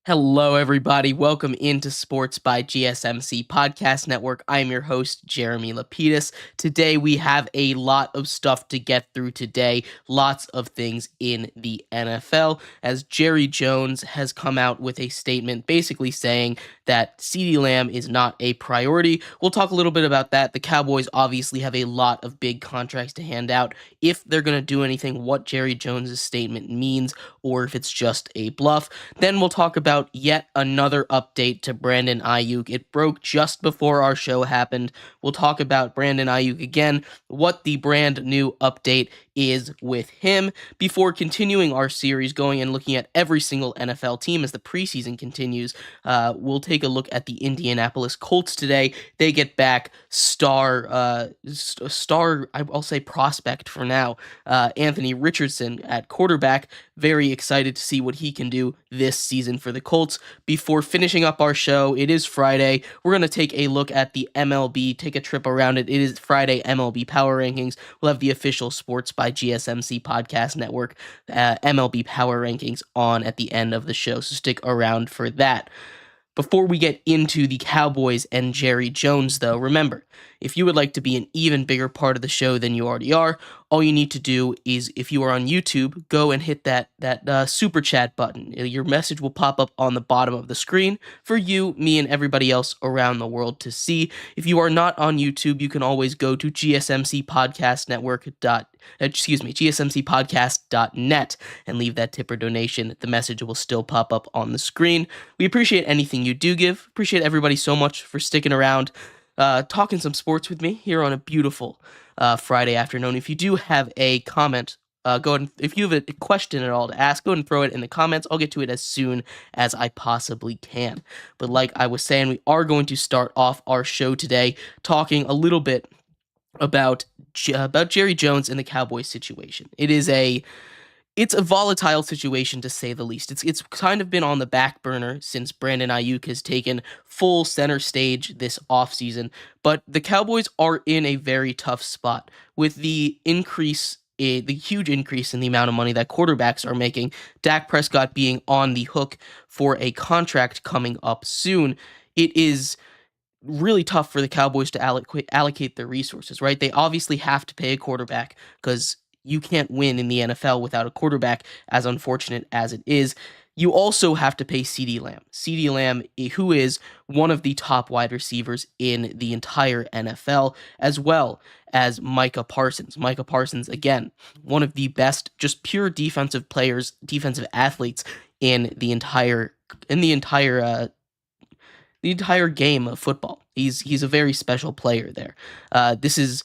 Hello, everybody. Welcome into Sports by GSMC Podcast Network. I am your host, Jeremy Lapidus. Today, we have a lot of stuff to get through today. Lots of things in the NFL, as Jerry Jones has come out with a statement basically saying that CeeDee Lamb is not a priority. We'll talk a little bit about that. The Cowboys obviously have a lot of big contracts to hand out. If they're going to do anything, what Jerry Jones' statement means, or if it's just a bluff. Then we'll talk about yet another update to Brandon Ayuk. It broke just before our show happened. We'll talk about Brandon Ayuk again, what the brand new update is with him, before continuing our series going and looking at every single NFL team as the preseason continues. We'll take a look at the Indianapolis Colts today. They get back I'll say prospect for now, Anthony Richardson at quarterback. Very excited to see what he can do this season for the Colts. Before finishing up our show, it is Friday. We're going to take a look at the MLB, take a trip around it. It is Friday MLB Power Rankings. We'll have the official Sports by GSMC Podcast Network MLB Power Rankings on at the end of the show, so stick around for that. Before we get into the Cowboys and Jerry Jones, though, remember, if you would like to be an even bigger part of the show than you already are, all you need to do is, if you are on YouTube, go and hit that super chat button. Your message will pop up on the bottom of the screen for you, me, and everybody else around the world to see. If you are not on YouTube, you can always go to GSMCPodcast.net and leave that tip or donation. The message will still pop up on the screen. We appreciate anything you do give. Appreciate everybody so much for sticking around, talking some sports with me here on a beautiful Friday afternoon. If you do have a comment, go ahead and, if you have a question at all to ask, go ahead and throw it in the comments. I'll get to it as soon as I possibly can. But like I was saying, we are going to start off our show today talking a little bit about Jerry Jones and the Cowboys situation. It's a volatile situation, to say the least. It's kind of been on the back burner since Brandon Ayuk has taken full center stage this offseason, but the Cowboys are in a very tough spot with the huge increase in the amount of money that quarterbacks are making, Dak Prescott being on the hook for a contract coming up soon. It is really tough for the Cowboys to allocate their resources, right? They obviously have to pay a quarterback because you can't win in the NFL without a quarterback, as unfortunate as it is. You also have to pay CeeDee Lamb. CeeDee Lamb, who is one of the top wide receivers in the entire NFL, as well as Micah Parsons. Micah Parsons, again, one of the best, just pure defensive athletes in the entire game of football. He's a very special player there. This is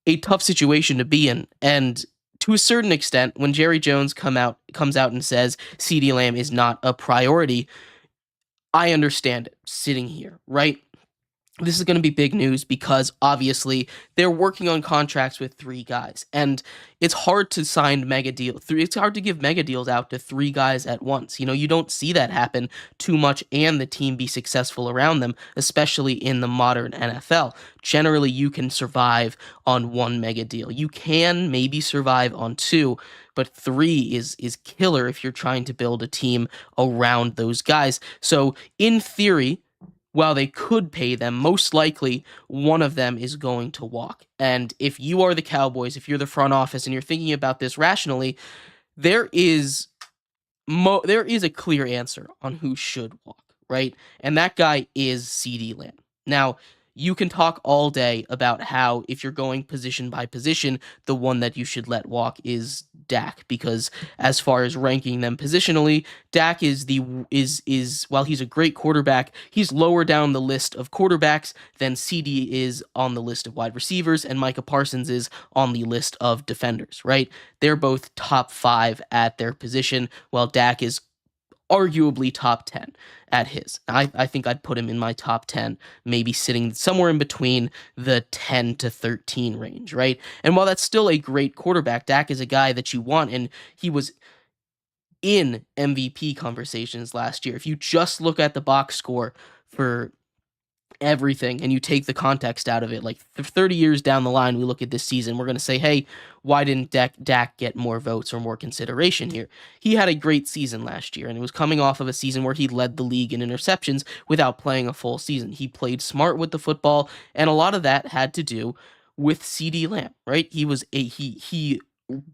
a tough situation to be in, and to a certain extent, when Jerry Jones comes out and says CeeDee Lamb is not a priority, I understand it sitting here, right? This is going to be big news because obviously they're working on contracts with 3 guys, and it's hard to sign mega deals. It's hard to give mega deals out to 3 guys at once. You don't see that happen too much and the team be successful around them, especially in the modern NFL. Generally, you can survive on 1 mega deal. You can maybe survive on 2, but 3 is killer if you're trying to build a team around those guys. So in theory, while they could pay them, most likely one of them is going to walk. And if you are the Cowboys, if you're the front office and you're thinking about this rationally, there is a clear answer on who should walk, right? And that guy is CeeDee Lamb. Now, you can talk all day about how, if you're going position by position, the one that you should let walk is Dak, because as far as ranking them positionally, Dak is while he's a great quarterback, he's lower down the list of quarterbacks than CeeDee is on the list of wide receivers, and Micah Parsons is on the list of defenders, right? They're both top 5 at their position, while Dak is arguably top 10 at his. I think I'd put him in my top 10, maybe sitting somewhere in between the 10 to 13 range, right? And while that's still a great quarterback, Dak is a guy that you want, and he was in MVP conversations last year. If you just look at the box score for everything and you take the context out of it, like 30 years down the line, we look at this season, we're going to say, hey, why didn't Dak get more votes or more consideration here? He had a great season last year, and it was coming off of a season where he led the league in interceptions without playing a full season. He played smart with the football, and a lot of that had to do with CeeDee Lamb, right? He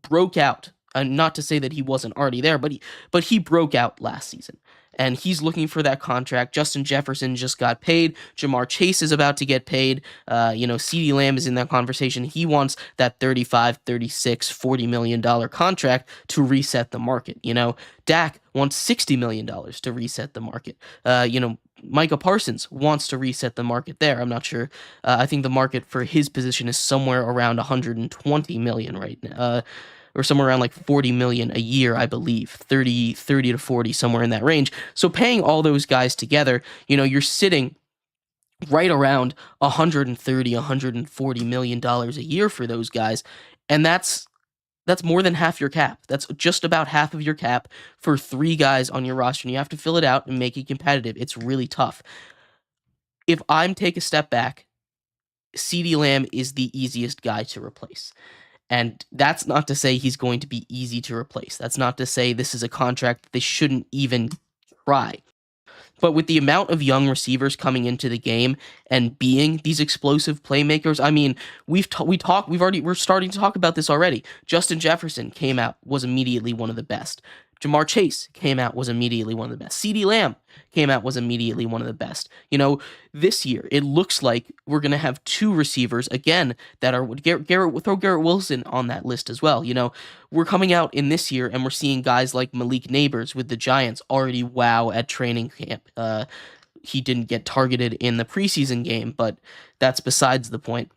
broke out. Not to say that he wasn't already there, but he broke out last season, and he's looking for that contract. Justin Jefferson just got paid. Jamar Chase is about to get paid. CeeDee Lamb is in that conversation. He wants that 35, 36, $40 million contract to reset the market. Dak wants $60 million to reset the market. Micah Parsons wants to reset the market there. I'm not sure. I think the market for his position is somewhere around 120 million right now. Or somewhere around like 40 million a year, I believe, 30 to 40, somewhere in that range. So paying all those guys together, you're sitting right around 130, 140 million dollars a year for those guys, and that's more than half your cap. That's just about half of your cap for 3 guys on your roster, and you have to fill it out and make it competitive. It's really tough. If I'm take a step back, CeeDee Lamb is the easiest guy to replace. And that's not to say he's going to be easy to replace. That's not to say this is a contract that they shouldn't even try. But with the amount of young receivers coming into the game and being these explosive playmakers, I mean, we're starting to talk about this already. Justin Jefferson came out, was immediately one of the best. Jamar Chase came out, was immediately one of the best. CeeDee Lamb came out, was immediately one of the best. This year, it looks like we're going to have 2 receivers, again, that are throw Garrett Wilson on that list as well. We're coming out in this year, and we're seeing guys like Malik Neighbors with the Giants already wow at training camp. He didn't get targeted in the preseason game, but that's besides the point.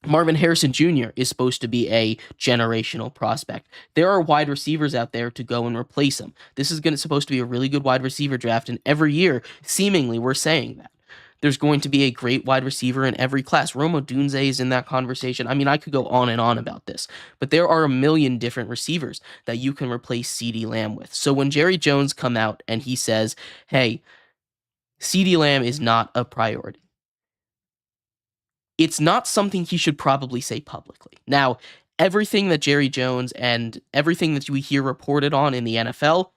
Marvin Harrison Jr. is supposed to be a generational prospect. There are wide receivers out there to go and replace him. This is supposed to be a really good wide receiver draft, and every year, seemingly, we're saying that. There's going to be a great wide receiver in every class. Rome Odunze is in that conversation. I mean, I could go on and on about this, but there are a million different receivers that you can replace CeeDee Lamb with. So when Jerry Jones come out and he says, hey, CeeDee Lamb is not a priority, it's not something he should probably say publicly. Now, everything that Jerry Jones and everything that we hear reported on in the NFL,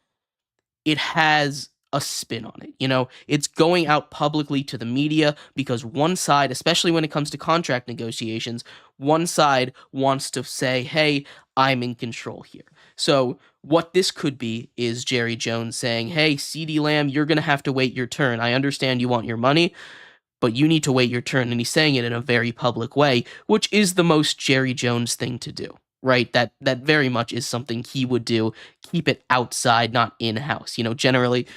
it has a spin on it. It's going out publicly to the media because one side, especially when it comes to contract negotiations, one side wants to say, hey, I'm in control here. So what this could be is Jerry Jones saying, hey, CeeDee Lamb, you're going to have to wait your turn. I understand you want your money, but you need to wait your turn. And he's saying it in a very public way, which is the most Jerry Jones thing to do, right? That very much is something he would do. Keep it outside, not in-house. Generally,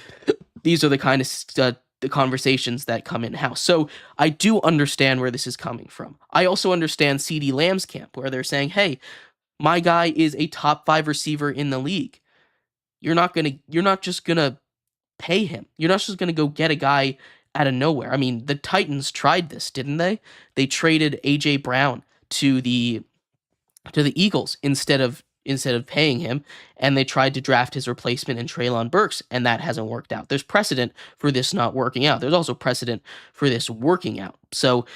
these are the kind of the conversations that come in-house. So I do understand where this is coming from. I also understand CeeDee Lamb's camp, where they're saying, hey, my guy is a top 5 receiver in the league. You're not just gonna pay him. You're not just gonna go get a guy out of nowhere. I mean, the Titans tried this, didn't they? They traded A.J. Brown to the Eagles instead of paying him, and they tried to draft his replacement in Treylon Burks, and that hasn't worked out. There's precedent for this not working out. There's also precedent for this working out. So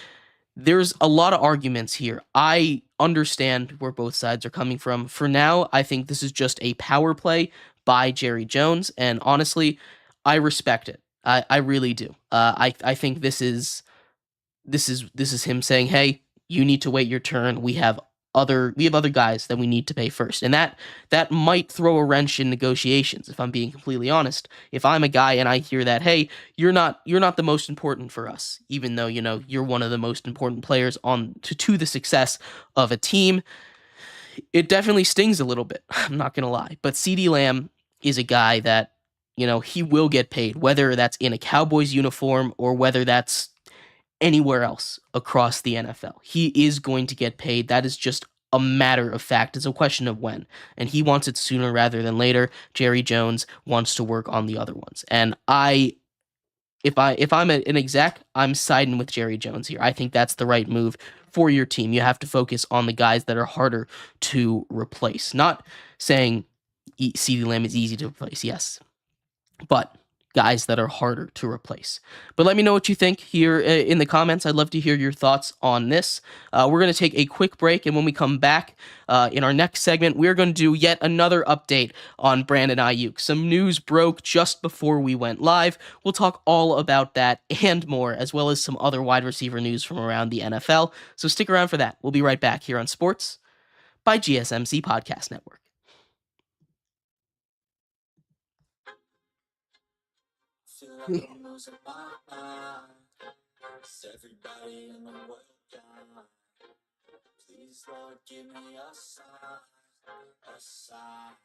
there's a lot of arguments here. I understand where both sides are coming from. For now, I think this is just a power play by Jerry Jones, and honestly, I respect it. I really do. I think this is him saying, hey, you need to wait your turn. We have other guys that we need to pay first. And that might throw a wrench in negotiations, if I'm being completely honest. If I'm a guy and I hear that, hey, you're not the most important for us, even though, you're one of the most important players on to the success of a team, it definitely stings a little bit. I'm not going to lie. But CeeDee Lamb is a guy that, he will get paid, whether that's in a Cowboys uniform or whether that's anywhere else across the NFL. He is going to get paid. That is just a matter of fact. It's a question of when. And he wants it sooner rather than later. Jerry Jones wants to work on the other ones. And if I'm an exec, I'm siding with Jerry Jones here. I think that's the right move for your team. You have to focus on the guys that are harder to replace. Not saying CeeDee Lamb is easy to replace, yes, but guys that are harder to replace. But let me know what you think here in the comments. I'd love to hear your thoughts on this. We're going to take a quick break, and when we come back in our next segment, we're going to do yet another update on Brandon Ayuk. Some news broke just before we went live. We'll talk all about that and more, as well as some other wide receiver news from around the NFL. So stick around for that. We'll be right back here on Sports by GSMC Podcast Network. Feel like I'm losing my mind. Everybody in the world gone. Please, Lord, give me a sign, a sign.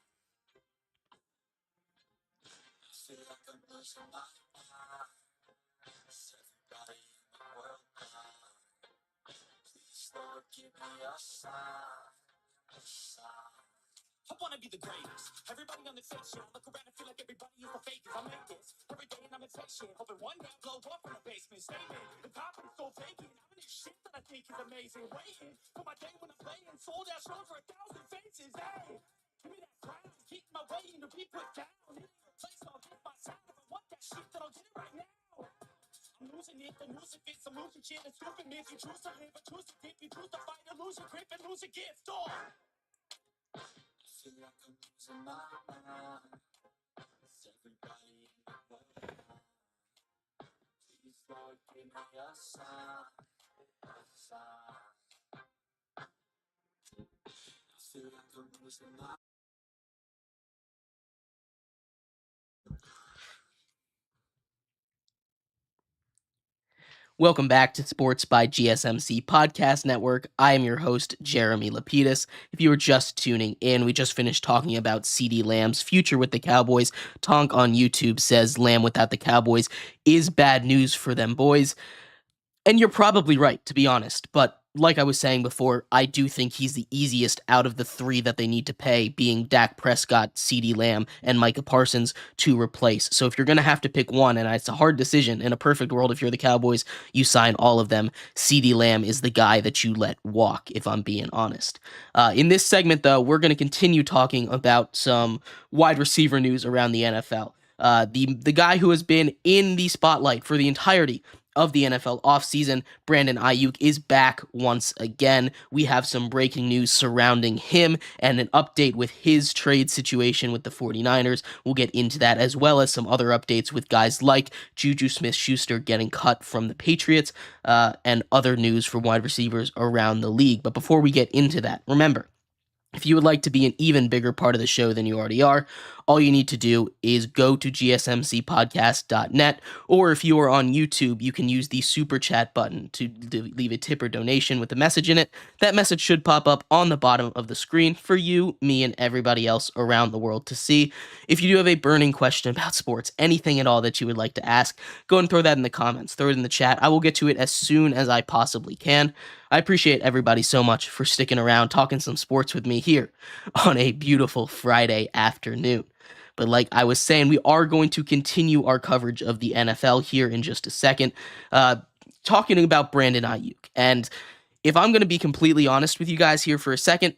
I feel like I'm losing my mind. Everybody in the world gone. Please, Lord, give me a sign, a sign. I wanna be the greatest. Everybody on the station. I look around and feel like everybody is the fakest. I make this every day and I'm impatient. Hoping one day I blow up in the basement. Statement. The confidence so vacant. I'm in this shit that I think is amazing. Waiting for my day when I'm playing. Sold out shows for 1,000 faces. Hey, give me that crown. Keep my waiting to be put down. It ain't a place I'll get my sound. If I want that shit, then I'll get it right now. I'm losing it, the music fits, I'm losing shit. It's stupid myth. You choose to live, but choose to dip. You choose to fight, to lose your grip and lose a gift. Oh. Feel like I'm losing my mind. Everybody in the world. Please, Lord, give me a sign, a sign. I feel like I'm losing my. Welcome back to Sports by GSMC Podcast Network. I am your host, Jeremy Lapidus. If you were just tuning in, we just finished talking about CeeDee Lamb's future with the Cowboys. Tonk on YouTube says Lamb without the Cowboys is bad news for them boys. And you're probably right, to be honest. But like I was saying before, I do think he's the easiest out of the three that they need to pay, being Dak Prescott, CeeDee Lamb, and Micah Parsons to replace. So if you're going to have to pick one, and it's a hard decision, in a perfect world, if you're the Cowboys, you sign all of them. CeeDee Lamb is the guy that you let walk, if I'm being honest. In this segment, though, we're going to continue talking about some wide receiver news around the NFL. The guy who has been in the spotlight for the entirety of the NFL offseason, Brandon Ayuk, is back once again. We have some breaking news surrounding him and an update with his trade situation with the 49ers. We'll get into that, as well as some other updates with guys like Juju Smith-Schuster getting cut from the Patriots, and other news for wide receivers around the league. But before we get into that, remember, if you would like to be an even bigger part of the show than you already are, all you need to do is go to gsmcpodcast.net, or if you are on YouTube, you can use the super chat button to leave a tip or donation with a message in it. That message should pop up on the bottom of the screen for you, me, and everybody else around the world to see. If you do have a burning question about sports, anything at all that you would like to ask, go and throw that in the comments, throw it in the chat. I will get to it as soon as I possibly can. I appreciate everybody so much for sticking around, talking some sports with me here on a beautiful Friday afternoon. But like I was saying, we are going to continue our coverage of the NFL here in just a second, talking about Brandon Ayuk. And if I'm going to be completely honest with you guys here for a second,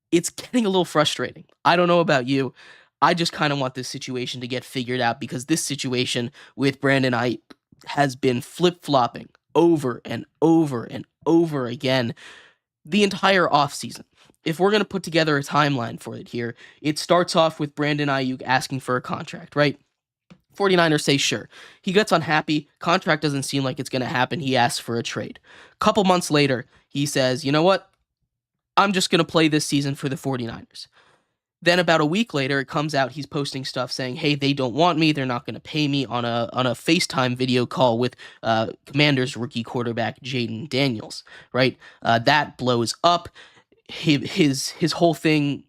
it's getting a little frustrating. I don't know about you. I just kind of want this situation to get figured out, because this situation with Brandon Ayuk has been flip-flopping over and over and over again the entire offseason. If we're going to put together a timeline for it here, it starts off with Brandon Ayuk asking for a contract, right? 49ers say sure. He gets unhappy. Contract doesn't seem like it's going to happen. He asks for a trade. Couple months later, he says, you know what? I'm just going to play this season for the 49ers. Then about a week later, it comes out he's posting stuff saying, hey, they don't want me. They're not going to pay me, on a FaceTime video call with Commanders rookie quarterback Jaden Daniels, right? That blows up. His whole thing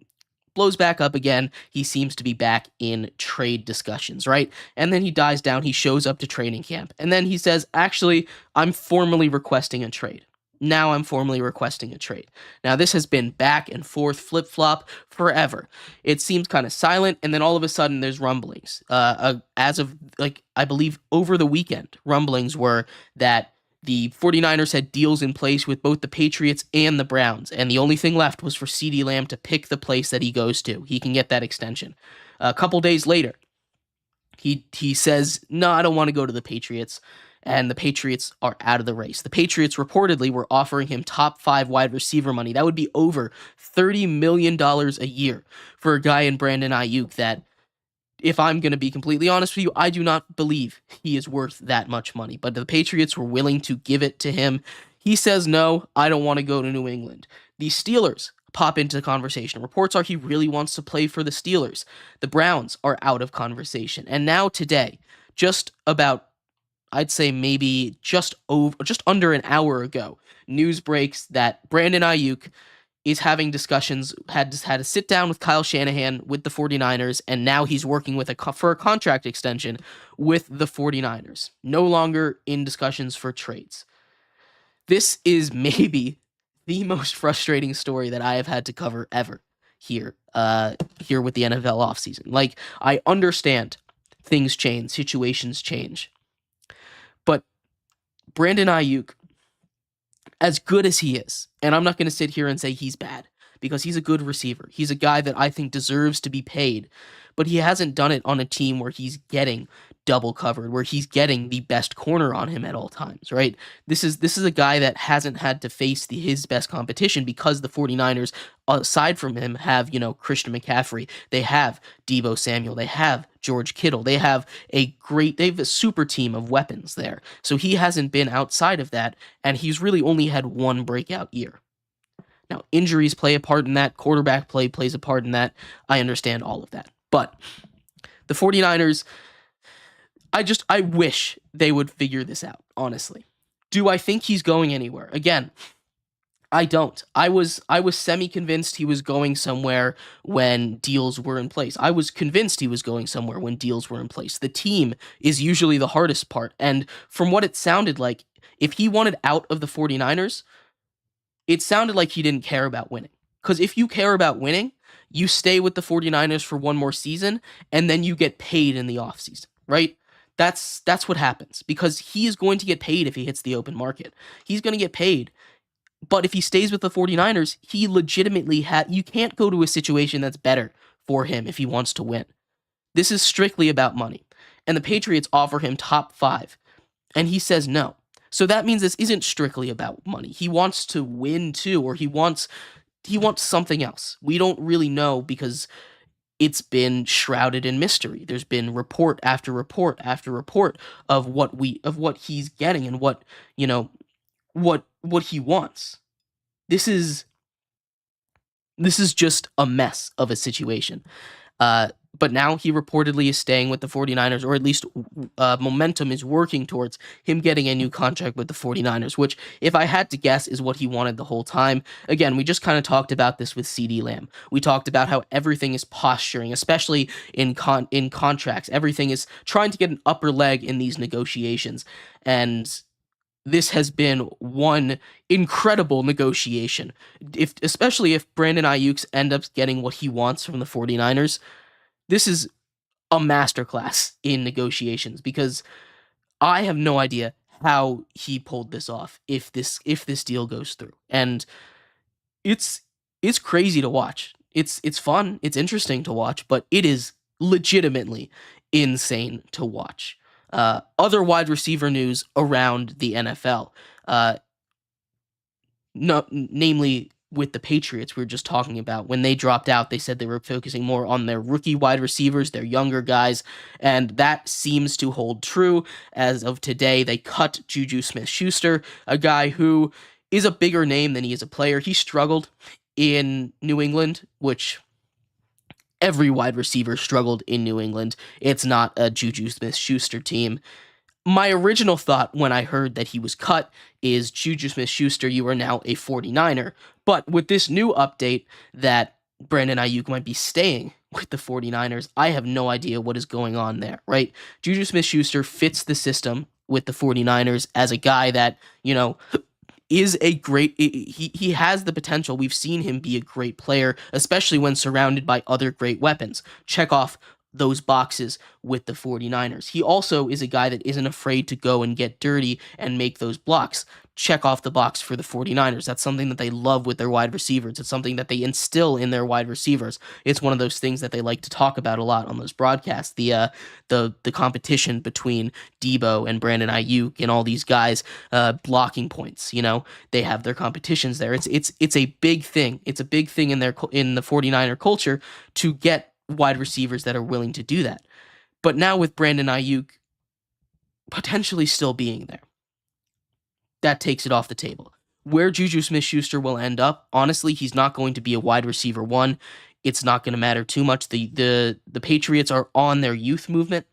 blows back up again. He seems to be back in trade discussions, right? And then he dies down. He shows up to training camp. And then he says, actually, I'm formally requesting a trade. Now I'm formally requesting a trade. Now, this has been back and forth, flip flop forever. It seems kind of silent, and then all of a sudden there's rumblings. As of, like, I believe over the weekend, rumblings were that the 49ers had deals in place with both the Patriots and the Browns, and the only thing left was for CeeDee Lamb to pick the place that he goes to. He can get that extension. A couple days later, he says, "No, I don't want to go to the Patriots." And the Patriots are out of the race. The Patriots reportedly were offering him top 5 wide receiver money. That would be over $30 million a year for a guy in Brandon Ayuk that, if I'm going to be completely honest with you, I do not believe he is worth that much money. But the Patriots were willing to give it to him. He says, "No, I don't want to go to New England." The Steelers pop into the conversation. Reports are he really wants to play for the Steelers. The Browns are out of conversation. And now today, just about, I'd say maybe just under an hour ago, news breaks that Brandon Ayuk is having discussions, had a sit down with Kyle Shanahan with the 49ers, and now he's working with for a contract extension with the 49ers. No longer in discussions for trades. This is maybe the most frustrating story that I have had to cover ever here with the NFL offseason. Like, I understand things change, situations change. But Brandon Ayuk, as good as he is, and I'm not going to sit here and say he's bad, because he's a good receiver. He's a guy that I think deserves to be paid, but he hasn't done it on a team where he's getting double covered, where he's getting the best corner on him at all times, right? This is a guy that hasn't had to face his best competition because the 49ers, aside from him, have, Christian McCaffrey. They have Deebo Samuel. They have George Kittle. They have a super team of weapons there. So he hasn't been outside of that, and he's really only had one breakout year. Now, injuries play a part in that. Quarterback play plays a part in that. I understand all of that. But the 49ers, I wish they would figure this out, honestly. Do I think he's going anywhere? Again, I don't. I was semi-convinced he was going somewhere when deals were in place. I was convinced he was going somewhere when deals were in place. The team is usually the hardest part. And from what it sounded like, if he wanted out of the 49ers, it sounded like he didn't care about winning. Because if you care about winning, you stay with the 49ers for one more season, and then you get paid in the offseason, right? That's what happens, because he is going to get paid if he hits the open market. He's going to get paid. But if he stays with the 49ers, he legitimately you can't go to a situation that's better for him if he wants to win. This is strictly about money. And the Patriots offer him top 5, and he says no. So that means this isn't strictly about money. He wants to win too, or he wants something else. We don't really know, because it's been shrouded in mystery. There's been report after report after report of what he's getting and what he wants. This is just a mess of a situation. But now he reportedly is staying with the 49ers, or at least momentum is working towards him getting a new contract with the 49ers, which, if I had to guess, is what he wanted the whole time. Again, we just kind of talked about this with CeeDee Lamb. We talked about how everything is posturing, especially in contracts. Everything is trying to get an upper leg in these negotiations. And this has been one incredible negotiation. Especially if Brandon Ayuk ends up getting what he wants from the 49ers, this is a masterclass in negotiations, because I have no idea how he pulled this off if this deal goes through. And it's crazy to watch. It's fun, it's interesting to watch, but it is legitimately insane to watch. Other wide receiver news around the NFL, namely with the Patriots we were just talking about. When they dropped out, they said they were focusing more on their rookie wide receivers, their younger guys, and that seems to hold true. As of today, they cut Juju Smith-Schuster, a guy who is a bigger name than he is a player. He struggled in New England, which every wide receiver struggled in New England. It's not a Juju Smith-Schuster team. My original thought when I heard that he was cut is, Juju Smith-Schuster, you are now a 49er. But with this new update that Brandon Ayuk might be staying with the 49ers, I have no idea what is going on there, right? Juju Smith-Schuster fits the system with the 49ers as a guy that, is a great he has the potential. We've seen him be a great player, especially when surrounded by other great weapons. Check off those boxes with the 49ers. He also is a guy that isn't afraid to go and get dirty and make those blocks. Check off the box for the 49ers. That's something that they love with their wide receivers. It's something that they instill in their wide receivers. It's one of those things that they like to talk about a lot on those broadcasts. The competition between Debo and Brandon Ayuk and all these guys blocking points. They have their competitions there. It's a big thing. It's a big thing in the 49er culture to get wide receivers that are willing to do that. But now with Brandon Ayuk potentially still being there, that takes it off the table. Where Juju Smith-Schuster will end up, honestly, he's not going to be a wide receiver one. It's not going to matter too much. The Patriots are on their youth movement.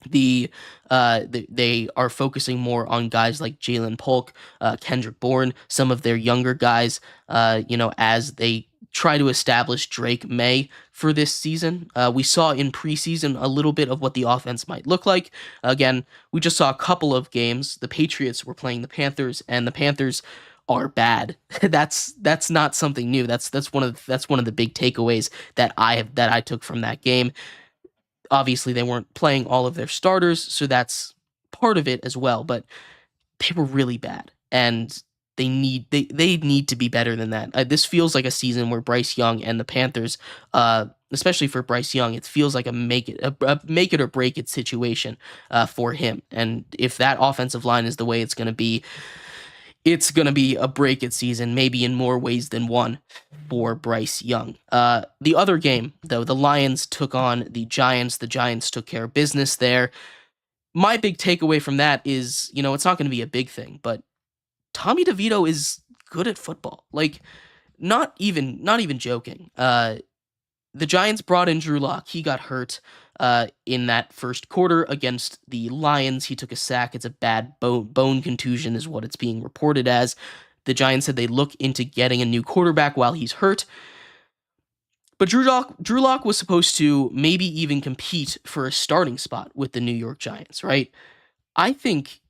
They are focusing more on guys like Jalen Polk, Kendrick Bourne, some of their younger guys, as they try to establish Drake May for this season. We saw in preseason a little bit of what the offense might look like. Again, we just saw a couple of games. The Patriots were playing the Panthers, and the Panthers are bad. That's not something new. That's one of the big takeaways that I took from that game. Obviously, they weren't playing all of their starters, so that's part of it as well. But they were really bad, and they need to be better than that. This feels like a season where Bryce Young and the Panthers, especially for Bryce Young, it feels like a make it or break it situation for him. And if that offensive line is the way it's going to be, it's going to be a break it season, maybe in more ways than one for Bryce Young. The other game, though, the Lions took on the Giants. The Giants took care of business there. My big takeaway from that is, it's not going to be a big thing, but Tommy DeVito is good at football. Like, not even joking. The Giants brought in Drew Lock. He got hurt in that first quarter against the Lions. He took a sack. It's a bad bone contusion is what it's being reported as. The Giants said they look into getting a new quarterback while he's hurt. But Drew Lock was supposed to maybe even compete for a starting spot with the New York Giants, right? I think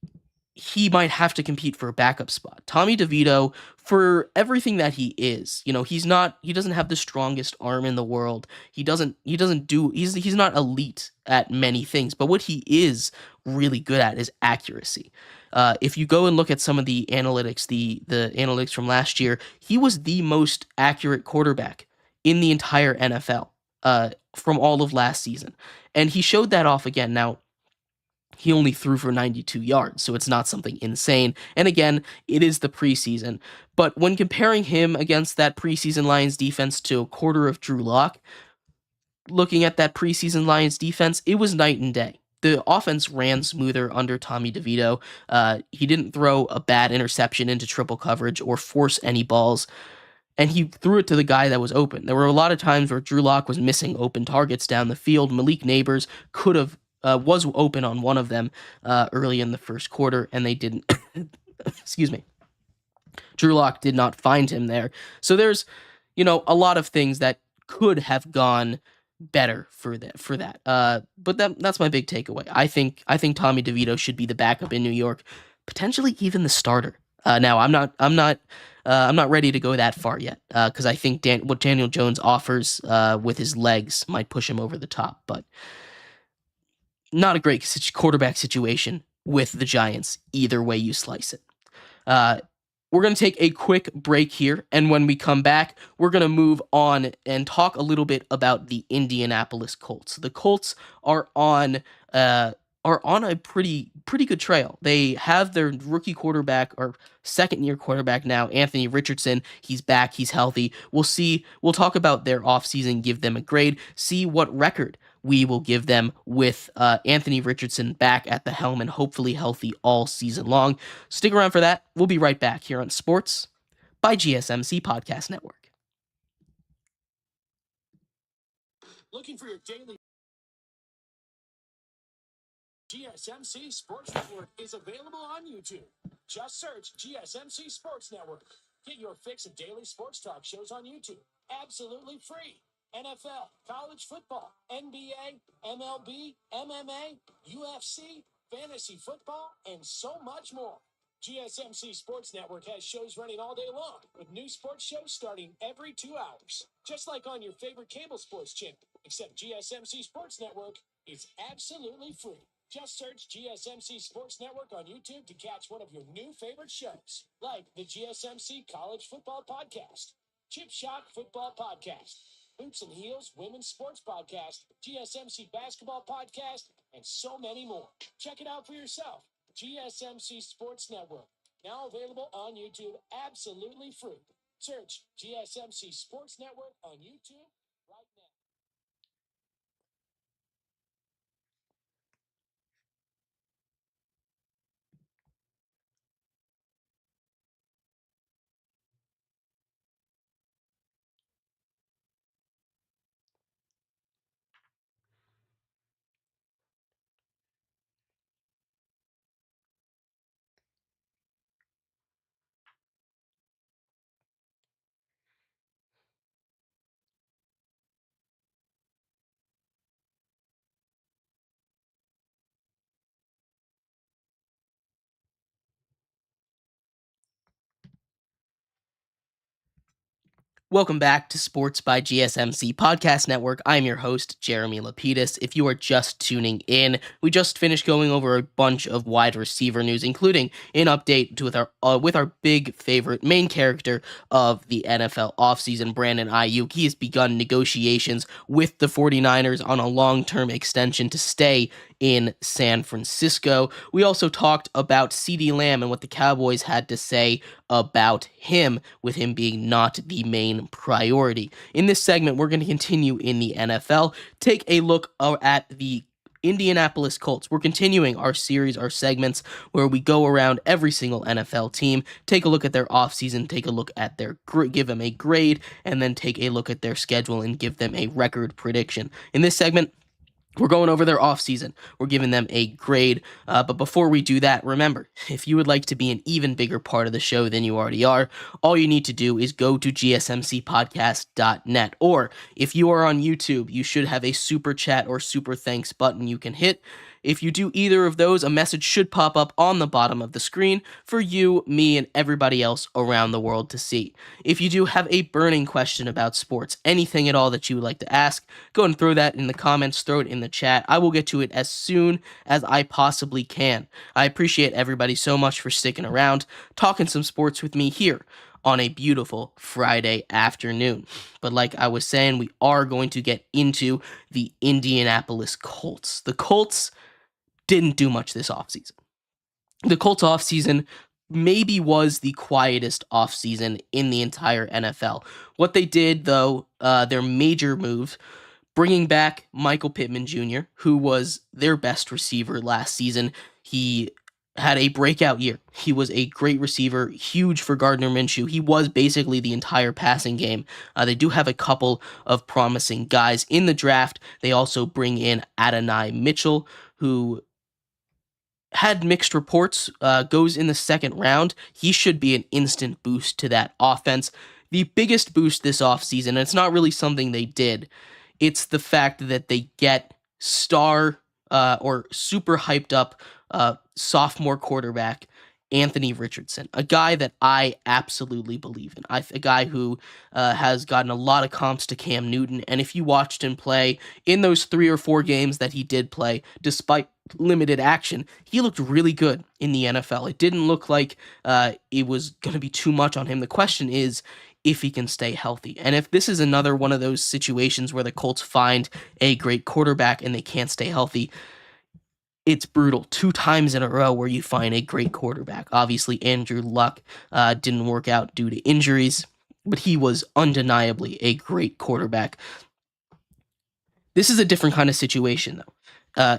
he might have to compete for a backup spot. Tommy DeVito, for everything that he is, he doesn't have the strongest arm in the world. He's not elite at many things, but what he is really good at is accuracy. If you go and look at some of the analytics, the analytics from last year, he was the most accurate quarterback in the entire NFL from all of last season. And he showed that off again. Now, he only threw for 92 yards, so it's not something insane. And again, it is the preseason. But when comparing him against that preseason Lions defense to a quarter of Drew Lock, looking at that preseason Lions defense, it was night and day. The offense ran smoother under Tommy DeVito. He didn't throw a bad interception into triple coverage or force any balls. And he threw it to the guy that was open. There were a lot of times where Drew Lock was missing open targets down the field. Malik Neighbors was open on one of them early in the first quarter, and they didn't. Excuse me. Drew Lock did not find him there. So there's, a lot of things that could have gone better for that. But that's my big takeaway. I think Tommy DeVito should be the backup in New York, potentially even the starter. Now I'm not ready to go that far yet because I think what Daniel Jones offers with his legs might push him over the top, but not a great quarterback situation with the Giants, either way you slice it. We're going to take a quick break here, and when we come back, we're going to move on and talk a little bit about the Indianapolis Colts. The Colts are on a pretty good trail. They have their rookie quarterback or second-year quarterback now, Anthony Richardson. He's back. He's healthy. We'll talk about their offseason, give them a grade, see what record we will give them with Anthony Richardson back at the helm and hopefully healthy all season long. Stick around for that. We'll be right back here on Sports by GSMC Podcast Network. Looking for your daily GSMC Sports Network is available on YouTube. Just search GSMC Sports Network. Get your fix of daily sports talk shows on YouTube. Absolutely free. NFL, college football, NBA, MLB, MMA, UFC, fantasy football, and so much more. GSMC Sports Network has shows running all day long, with new sports shows starting every 2 hours. Just like on your favorite cable sports channel, except GSMC Sports Network is absolutely free. Just search GSMC Sports Network on YouTube to catch one of your new favorite shows, like the GSMC College Football Podcast, Chip Shot Football Podcast, Hoops and Heels Women's Sports Podcast, GSMC Basketball Podcast, and so many more. Check it out for yourself. GSMC Sports Network, now available on YouTube absolutely free. Search GSMC Sports Network on YouTube right now. Welcome back to Sports by GSMC Podcast Network. I'm your host, Jeremy Lapidus. If you are just tuning in, we just finished going over a bunch of wide receiver news, including an update with our big favorite main character of the NFL offseason, Brandon Ayuk. He has begun negotiations with the 49ers on a long-term extension to stay in San Francisco. We also talked about CeeDee Lamb and what the Cowboys had to say about him, with him being not the main priority. In this segment, we're going to continue in the NFL, take a look at the Indianapolis Colts. We're continuing our series, our segments, where we go around every single NFL team, take a look at their offseason, take a look at give them a grade, and then take a look at their schedule and give them a record prediction. In this segment, we're going over their offseason. We're giving them a grade. But before we do that, remember, if you would like to be an even bigger part of the show than you already are, all you need to do is go to gsmcpodcast.net. Or if you are on YouTube, you should have a super chat or super thanks button you can hit. If you do either of those, a message should pop up on the bottom of the screen for you, me, and everybody else around the world to see. If you do have a burning question about sports, anything at all that you would like to ask, go ahead and throw that in the comments, throw it in the chat. I will get to it as soon as I possibly can. I appreciate everybody so much for sticking around, talking some sports with me here on a beautiful Friday afternoon. But like I was saying, we are going to get into the Indianapolis Colts. The Colts didn't do much this offseason. The Colts offseason maybe was the quietest offseason in the entire NFL. What they did, though, their major move, bringing back Michael Pittman Jr., who was their best receiver last season. He had a breakout year. He was a great receiver, huge for Gardner Minshew. He was basically the entire passing game. They do have a couple of promising guys in the draft. They also bring in Adonai Mitchell, who had mixed reports, goes in the second round. He should be an instant boost to that offense. The biggest boost this offseason, and it's not really something they did, it's the fact that they get star or super hyped up sophomore quarterback Anthony Richardson, a guy that I absolutely believe in. A guy who has gotten a lot of comps to Cam Newton, and if you watched him play in those 3 or 4 games that he did play, despite limited action, he looked really good in the NFL. It didn't look like it was going to be too much on him. The question is if he can stay healthy. And if this is another one of those situations where the Colts find a great quarterback and they can't stay healthy, it's brutal. 2 times in a row where you find a great quarterback. Obviously, Andrew Luck didn't work out due to injuries, but he was undeniably a great quarterback. This is a different kind of situation, though.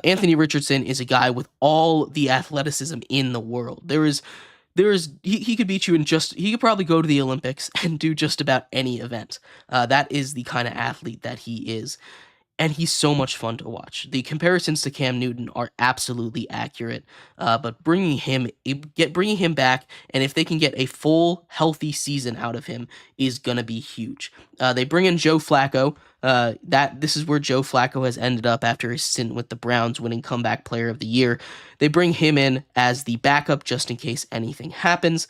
Anthony Richardson is a guy with all the athleticism in the world. He could beat you he could probably go to the Olympics and do just about any event. That is the kind of athlete that he is. and he's so much fun to watch. The comparisons to Cam Newton are absolutely accurate, but bringing him back, and if they can get a full healthy season out of him, is gonna be huge. They bring in Joe Flacco. This is where Joe Flacco has ended up after his stint with the Browns, winning Comeback Player of the Year. They bring him in as the backup just in case anything happens.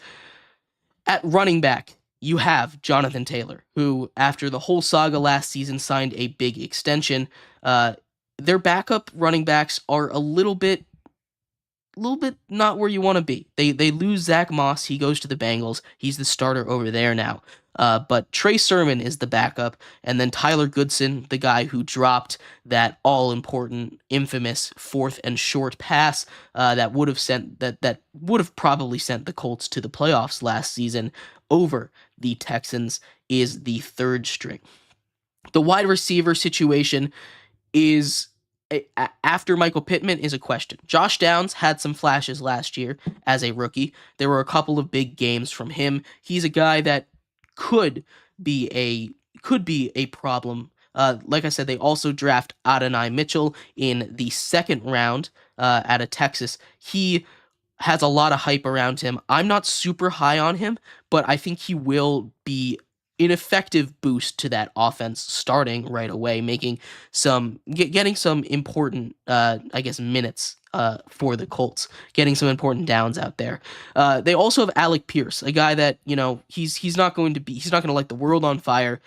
At running back, you have Jonathan Taylor, who, after the whole saga last season, signed a big extension. Uh, their backup running backs are a little bit not where you want to be. They lose Zach Moss. He goes to the Bengals. He's the starter over there now. But Trey Sermon is the backup, and then Tyler Goodson, the guy who dropped that all important, infamous fourth and short pass that would have probably sent the Colts to the playoffs last season over the Texans, is the third string. The wide receiver situation is after Michael Pittman is a question. Josh Downs had some flashes last year as a rookie. There were a couple of big games from him. He's a guy that could be a problem. Like I said, they also draft Adonai Mitchell in the second round out of Texas. He has a lot of hype around him. I'm not super high on him, but I think he will be an effective boost to that offense starting right away, getting some important, minutes for the Colts, getting some important downs out there. They also have Alec Pierce, a guy that he's not going to light the world on fire,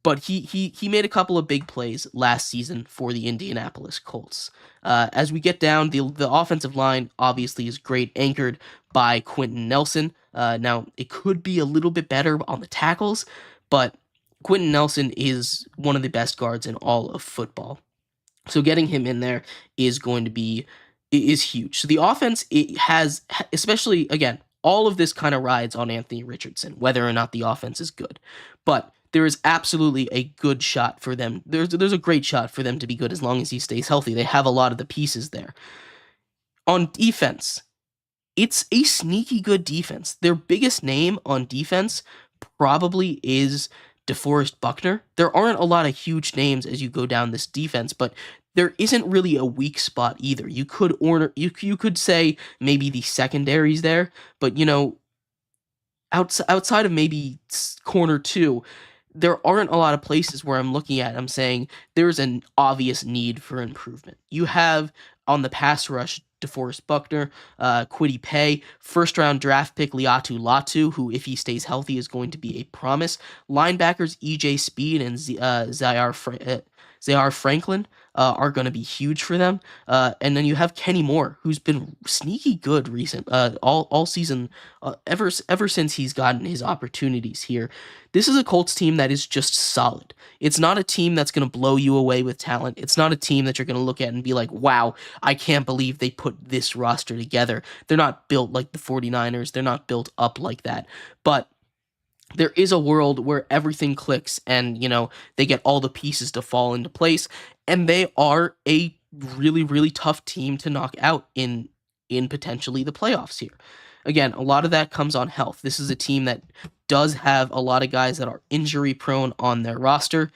but he made a couple of big plays last season for the Indianapolis Colts. As we get down, the offensive line obviously is great, anchored by Quentin Nelson. Now, it could be a little bit better on the tackles, but Quentin Nelson is one of the best guards in all of football. So getting him in there is huge. So the offense, it has, especially again, all of this kind of rides on Anthony Richardson, whether or not the offense is good. But there is absolutely a good shot for them. There's a great shot for them to be good as long as he stays healthy. They have a lot of the pieces there. On defense, it's a sneaky good defense. Their biggest name on defense probably is DeForest Buckner. There aren't a lot of huge names as you go down this defense, but there isn't really a weak spot either. You could say maybe the secondaries there, but outside of maybe corner two, there aren't a lot of places where I'm looking at. I'm saying there's an obvious need for improvement. You have on the pass rush DeForest Buckner, Kwity Paye, first round draft pick Liatu Latu, who if he stays healthy is going to be a promise. Linebackers EJ Speed and Zaire Franklin are going to be huge for them. And then you have Kenny Moore, who's been sneaky good all season, ever since he's gotten his opportunities here. This is a Colts team that is just solid. It's not a team that's going to blow you away with talent. It's not a team that you're going to look at and be like, wow, I can't believe they put this roster together. They're not built like the 49ers. They're not built up like that. But there is a world where everything clicks and, they get all the pieces to fall into place, and they are a really, really tough team to knock out in potentially the playoffs here. Again, a lot of that comes on health. This is a team that does have a lot of guys that are injury prone on their roster.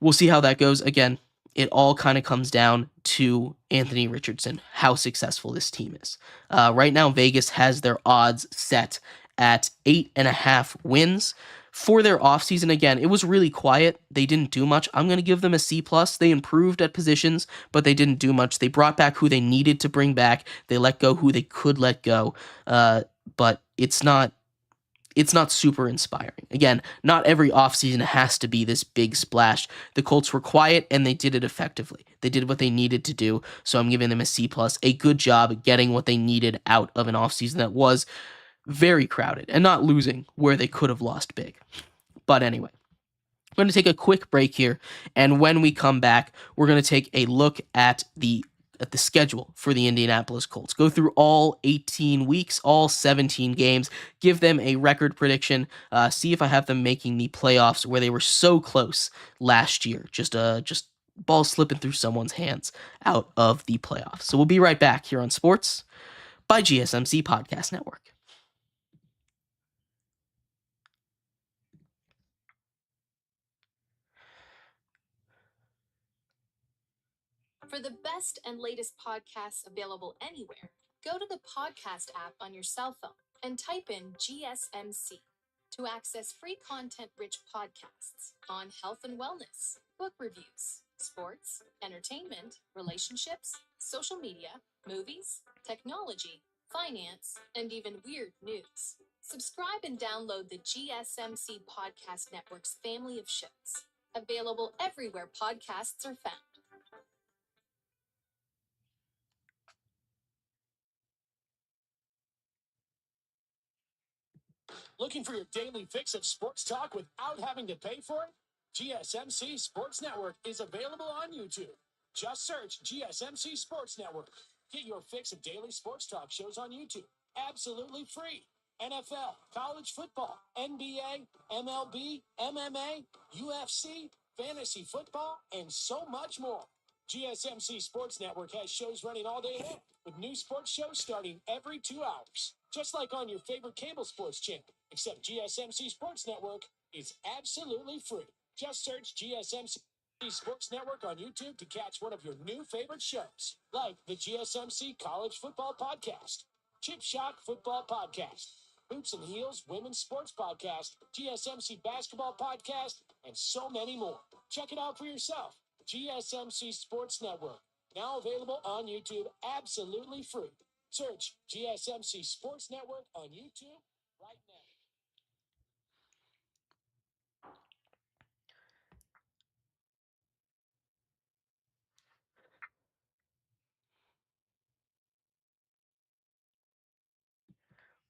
We'll see how that goes. Again, it all kind of comes down to Anthony Richardson, how successful this team is. Right now, Vegas has their odds set at 8.5 wins. For their offseason, again, it was really quiet. They didn't do much. I'm going to give them a C+. They improved at positions, but they didn't do much. They brought back who they needed to bring back. They let go who they could let go. But it's not super inspiring. Again, not every offseason has to be this big splash. The Colts were quiet, and they did it effectively. They did what they needed to do, so I'm giving them a C+. A good job getting what they needed out of an offseason that was very crowded and not losing where they could have lost big. But anyway, I'm going to take a quick break here, and when we come back, we're going to take a look at the schedule for the Indianapolis Colts. Go through all 18 weeks, all 17 games, give them a record prediction, see if I have them making the playoffs where they were so close last year. Just ball slipping through someone's hands out of the playoffs. So we'll be right back here on Sports by GSMC Podcast Network. For the best and latest podcasts available anywhere, go to the podcast app on your cell phone and type in GSMC to access free content-rich podcasts on health and wellness, book reviews, sports, entertainment, relationships, social media, movies, technology, finance, and even weird news. Subscribe and download the GSMC Podcast Network's family of shows, available everywhere podcasts are found. Looking for your daily fix of sports talk without having to pay for it? GSMC Sports Network is available on YouTube. Just search GSMC Sports Network. Get your fix of daily sports talk shows on YouTube, absolutely free. NFL, college football, NBA, MLB, MMA, UFC, fantasy football, and so much more. GSMC Sports Network has shows running all day long, with new sports shows starting every 2 hours. Just like on your favorite cable sports channel, except GSMC Sports Network is absolutely free. Just search GSMC Sports Network on YouTube to catch one of your new favorite shows, like the GSMC College Football Podcast, Chip Shot Football Podcast, Hoops and Heels Women's Sports Podcast, GSMC Basketball Podcast, and so many more. Check it out for yourself. GSMC Sports Network, now available on YouTube, absolutely free. Search GSMC Sports Network on YouTube right now.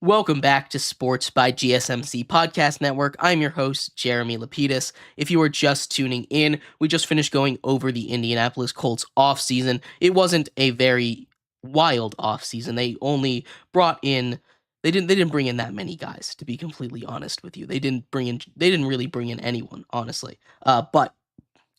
Welcome back to Sports by GSMC Podcast Network. I'm your host, Jeremy Lapidus. If you are just tuning in, we just finished going over the Indianapolis Colts offseason. It wasn't a very wild offseason. They only brought in they didn't bring in that many guys, to be completely honest with you. They didn't really bring in anyone, honestly. But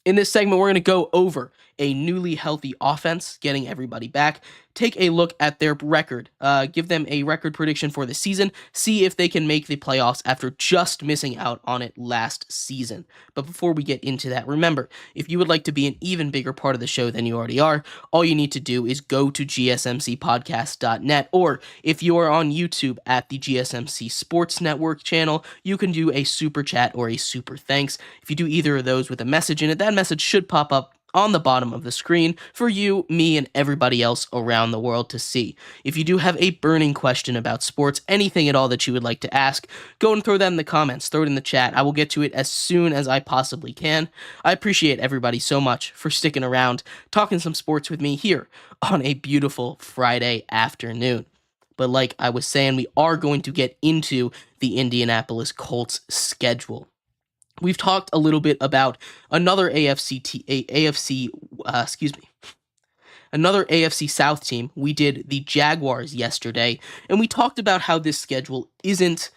in this segment, we're going to go over a newly healthy offense, getting everybody back. Take a look at their record. Give them a record prediction for the season. See if they can make the playoffs after just missing out on it last season. But before we get into that, remember, if you would like to be an even bigger part of the show than you already are, all you need to do is go to gsmcpodcast.net, or if you are on YouTube at the GSMC Sports Network channel, you can do a super chat or a super thanks. If you do either of those with a message in it, that message should pop up on the bottom of the screen for you, me, and everybody else around the world to see. If you do have a burning question about sports, anything at all that you would like to ask, go and throw that in the comments, throw it in the chat. I will get to it as soon as I possibly can. I appreciate everybody so much for sticking around, talking some sports with me here on a beautiful Friday afternoon. But like I was saying, we are going to get into the Indianapolis Colts schedule. We've talked a little bit about another another AFC South team. We did the Jaguars yesterday, and we talked about how this schedule isn't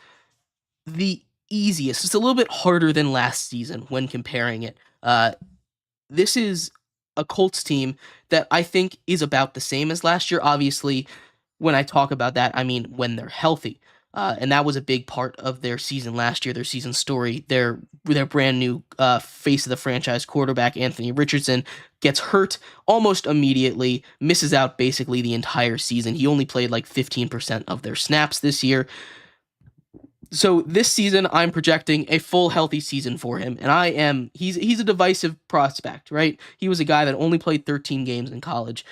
the easiest. It's a little bit harder than last season when comparing it. This is a Colts team that I think is about the same as last year. Obviously, when I talk about that, I mean when they're healthy. And that was a big part of their season last year, their season story. Their brand new face of the franchise quarterback, Anthony Richardson, gets hurt almost immediately, misses out basically the entire season. He only played like 15% of their snaps this year. So this season, I'm projecting a full healthy season for him, and he's a divisive prospect, right? He was a guy that only played 13 games in college,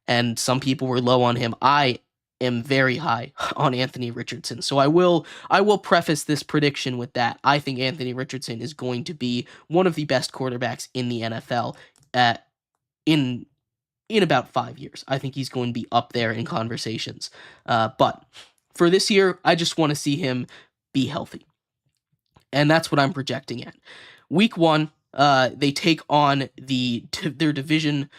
and some people were low on him. I am very high on Anthony Richardson. So I will preface this prediction with that. I think Anthony Richardson is going to be one of the best quarterbacks in the NFL in about 5 years. I think he's going to be up there in conversations. But for this year, I just want to see him be healthy. And that's what I'm projecting at. Week 1, they take on their division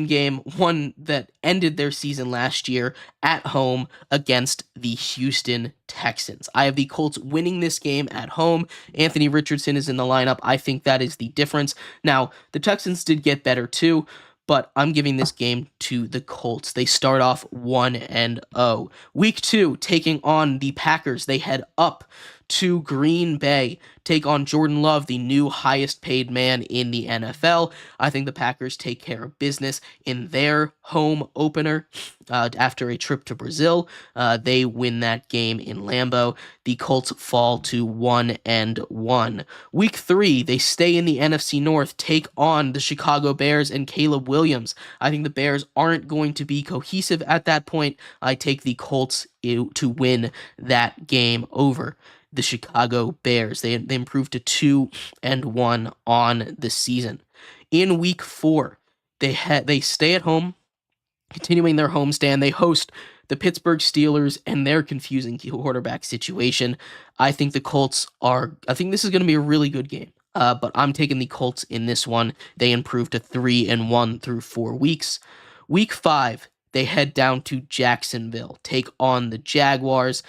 game, one that ended their season last year, at home against the Houston Texans. I have the Colts winning this game at home. Anthony Richardson is in the lineup. I think that is the difference. Now, the Texans did get better too, but I'm giving this game to the Colts. They start off 1-0. Week 2, taking on the Packers. They head up to Green Bay, take on Jordan Love, the new highest paid man in the NFL. I think the Packers take care of business in their home opener after a trip to Brazil. They win that game in Lambeau. The Colts fall to 1-1. Week 3, they stay in the NFC North, take on the Chicago Bears and Caleb Williams. I think the Bears aren't going to be cohesive at that point. I take the Colts to win that game over the Chicago Bears. They improved to 2-1 on the season. In week 4, they stay at home, continuing their homestand. They host the Pittsburgh Steelers and their confusing quarterback situation. I think this is going to be a really good game. But I'm taking the Colts in this one. They improved to 3-1 through 4 weeks. Week 5, they head down to Jacksonville, take on the Jaguars.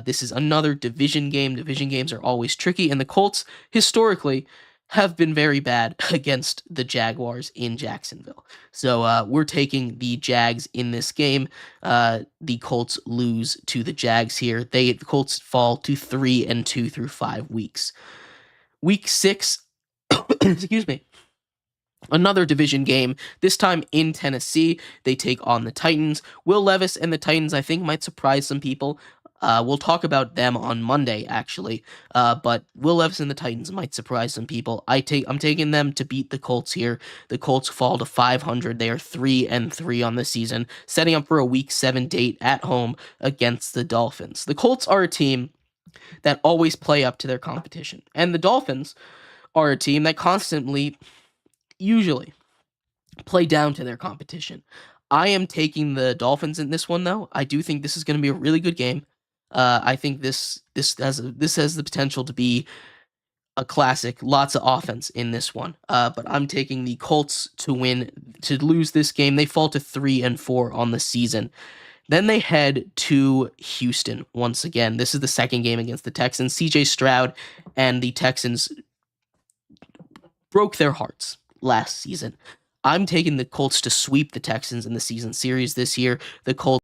This is another division game. Division games are always tricky, and the Colts, historically, have been very bad against the Jaguars in Jacksonville. So we're taking the Jags in this game. The Colts lose to the Jags here. The Colts fall to 3-2 through 5 weeks. Week 6, excuse me. Another division game, this time in Tennessee. They take on the Titans. Will Levis and the Titans, I think, might surprise some people. We'll talk about them on Monday, actually. But Will Levis and the Titans might surprise some people. I'm taking them to beat the Colts here. The Colts fall to 500. They are 3-3 on the season, setting up for a Week 7 date at home against the Dolphins. The Colts are a team that always play up to their competition, and the Dolphins are a team that usually play down to their competition. I am taking the Dolphins in this one, though. I do think this is going to be a really good game. I think this has the potential to be a classic. Lots of offense in this one. But I'm taking the Colts to lose this game. They fall to 3-4 on the season. Then they head to Houston once again. This is the second game against the Texans. CJ Stroud and the Texans broke their hearts last season. I'm taking the Colts to sweep the Texans in the season series this year. The Colts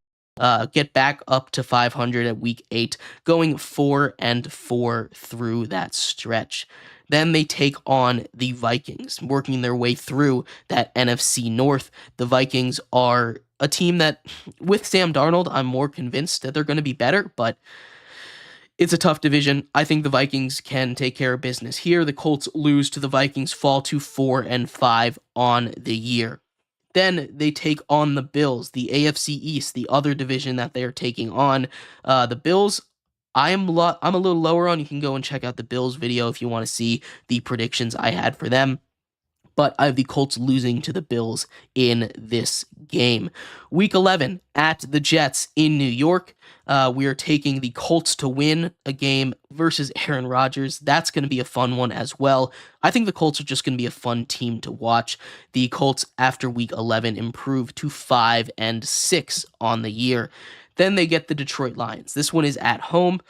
get back up to 500 at week 8, going 4-4 through that stretch. Then they take on the Vikings, working their way through that NFC North. The Vikings are a team that, with Sam Darnold, I'm more convinced that they're going to be better, but it's a tough division. I think the Vikings can take care of business here. The Colts lose to the Vikings, fall to 4-5 on the year. Then they take on the Bills, the AFC East, the other division that they are taking on. The Bills, I'm a little lower on. You can go and check out the Bills video if you want to see the predictions I had for them. But I have the Colts losing to the Bills in this game. Week 11 at the Jets in New York. We are taking the Colts to win a game versus Aaron Rodgers. That's going to be a fun one as well. I think the Colts are just going to be a fun team to watch. The Colts, after Week 11, improved to 5-6 on the year. Then they get the Detroit Lions. This one is at home.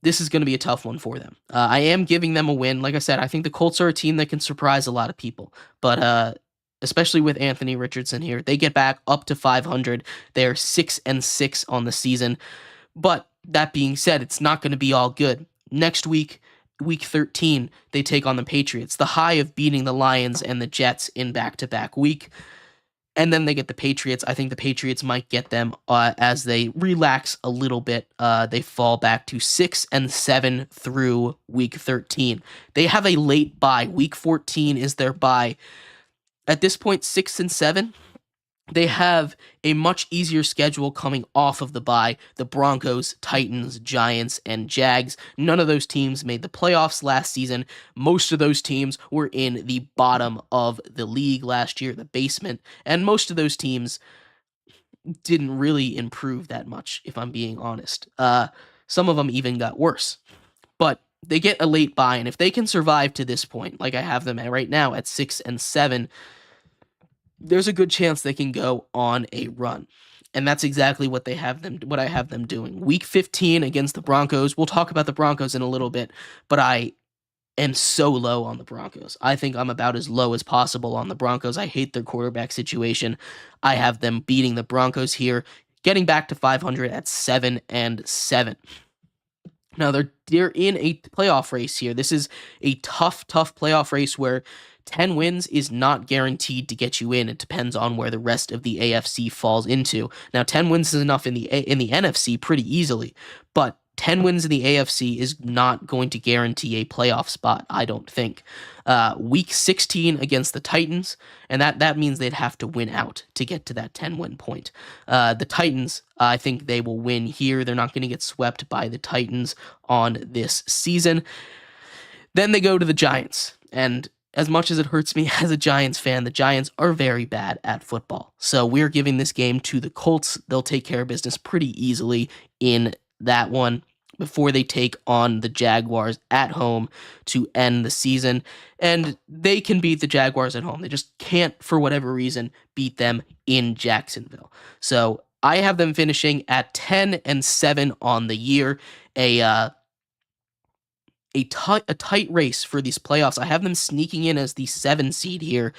This is going to be a tough one for them. I am giving them a win. Like I said, I think the Colts are a team that can surprise a lot of people. But especially with Anthony Richardson here, they get back up to 500. They're 6-6 on the season. But that being said, it's not going to be all good. Next week, Week 13, they take on the Patriots. The high of beating the Lions and the Jets in back-to-back week. And then they get the Patriots. I think the Patriots might get them as they relax a little bit. They fall back to 6-7 through Week 13. They have a late bye. Week 14 is their bye. At this point, 6-7, they have a much easier schedule coming off of the bye. The Broncos, Titans, Giants, and Jags. None of those teams made the playoffs last season. Most of those teams were in the bottom of the league last year, the basement. And most of those teams didn't really improve that much, if I'm being honest. Some of them even got worse. But they get a late bye, and if they can survive to this point, like I have them at right now at 6-7, there's a good chance they can go on a run. And that's exactly what I have them doing. Week 15 against the Broncos. We'll talk about the Broncos in a little bit, but I am so low on the Broncos. I think I'm about as low as possible on the Broncos. I hate their quarterback situation. I have them beating the Broncos here, getting back to 500 at 7-7. Now they're in a playoff race here. This is a tough playoff race where 10 wins is not guaranteed to get you in. It depends on where the rest of the AFC falls into. Now 10 wins is enough in the NFC pretty easily, but 10 wins in the AFC is not going to guarantee a playoff spot, I don't think. Week 16 against the Titans, and that means they'd have to win out to get to that 10-win point. The Titans, I think they will win here. They're not going to get swept by the Titans on this season. Then they go to the Giants, and as much as it hurts me as a Giants fan, the Giants are very bad at football. So we're giving this game to the Colts. They'll take care of business pretty easily in that one before they take on the Jaguars at home to end the season. And they can beat the Jaguars at home. They just can't, for whatever reason, beat them in Jacksonville. So I have them finishing at 10-7 on the year. A tight race for these playoffs. I have them sneaking in as the 7 seed here,